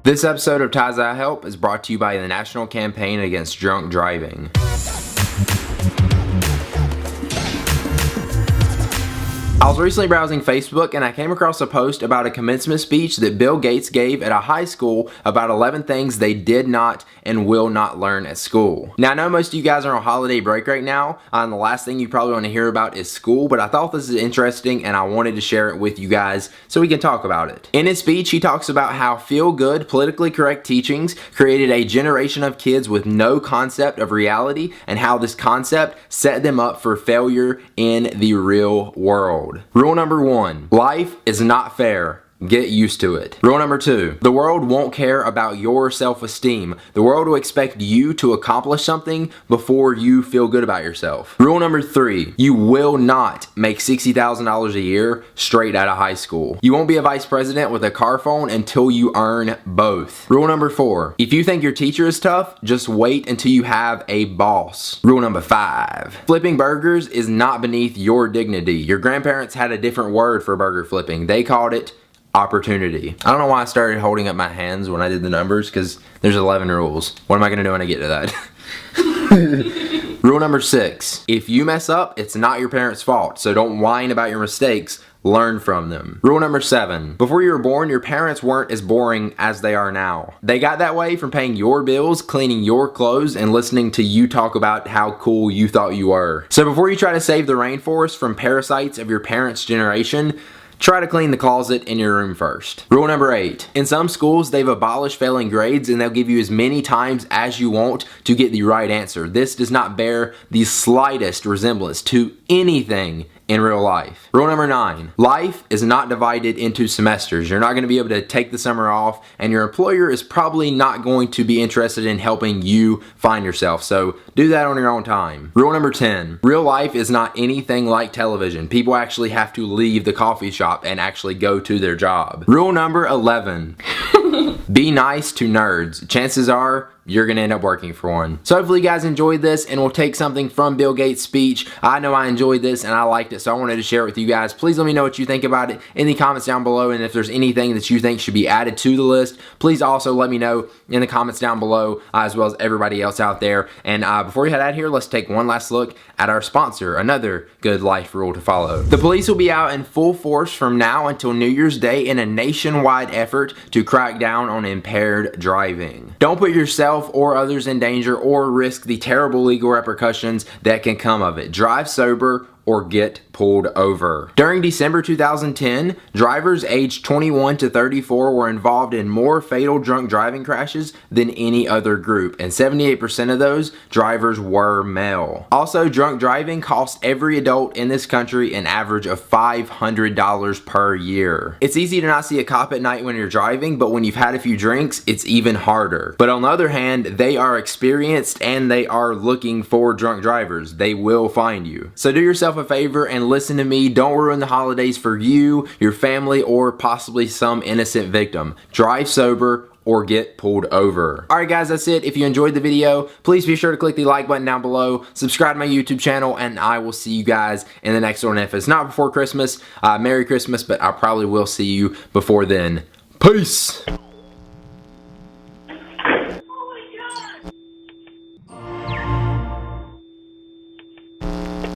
This episode of Ties That Help is brought to you by the National Campaign Against Drunk Driving. I was recently browsing Facebook and I came across a post about a commencement speech that Bill Gates gave at a high school about 11 things they did not and will not learn at school. Now, I know most of you guys are on holiday break right now, and the last thing you probably want to hear about is school, but I thought this is interesting and I wanted to share it with you guys so we can talk about it. In his speech, he talks about how feel-good, politically correct teachings created a generation of kids with no concept of reality and how this concept set them up for failure in the real world. Rule number 1, life is not fair. Get used to it. Rule number 2, the world won't care about your self-esteem. The world will expect you to accomplish something before you feel good about yourself. Rule number 3, you will not make $60,000 a year straight out of high school. You won't be a vice president with a car phone until you earn both. Rule number 4, if you think your teacher is tough, just wait until you have a boss. Rule number 5, flipping burgers is not beneath your dignity. Your grandparents had a different word for burger flipping. They called it opportunity. I don't know why I started holding up my hands when I did the numbers, because there's 11 rules. What am I going to do when I get to that? Rule number 6, if you mess up, it's not your parents' fault, so don't whine about your mistakes. Learn from them. Rule number 7, before you were born, your parents weren't as boring as they are now. They got that way from paying your bills, cleaning your clothes, and listening to you talk about how cool you thought you were. So before you try to save the rainforest from parasites of your parents' generation, try to clean the closet in your room first. Rule number 8. In some schools, they've abolished failing grades and they'll give you as many times as you want to get the right answer. This does not bear the slightest resemblance to anything in real life. Rule number 9. Life is not divided into semesters. You're not going to be able to take the summer off, and your employer is probably not going to be interested in helping you find yourself. So do that on your own time. Rule number 10. Real life is not anything like television. People actually have to leave the coffee shop and actually go to their job. Rule number 11. Be nice to nerds. Chances are you're gonna end up working for one. So hopefully you guys enjoyed this and we'll take something from Bill Gates' speech. I know I enjoyed this and I liked it, so I wanted to share it with you guys. Please let me know what you think about it in the comments down below, and if there's anything that you think should be added to the list, please also let me know in the comments down below, as well as everybody else out there. And before we head out of here, let's take one last look at our sponsor, another good life rule to follow. The police will be out in full force from now until New Year's Day in a nationwide effort to crack down on impaired driving. Don't put yourself or others in danger or risk the terrible legal repercussions that can come of it. Drive sober or get pulled over. During December 2010, drivers aged 21 to 34 were involved in more fatal drunk driving crashes than any other group, and 78% of those drivers were male. Also, drunk driving costs every adult in this country an average of $500 per year. It's easy to not see a cop at night when you're driving, but when you've had a few drinks, it's even harder. But on the other hand, they are experienced and they are looking for drunk drivers. They will find you. So do yourself a favor and listen to me. Don't ruin the holidays for you, your family, or possibly some innocent victim. Drive sober or get pulled over. Alright guys, that's it. If you enjoyed the video, please be sure to click the like button down below, subscribe to my YouTube channel, and I will see you guys in the next one. If it's not before Christmas, Merry Christmas, but I probably will see you before then. Peace!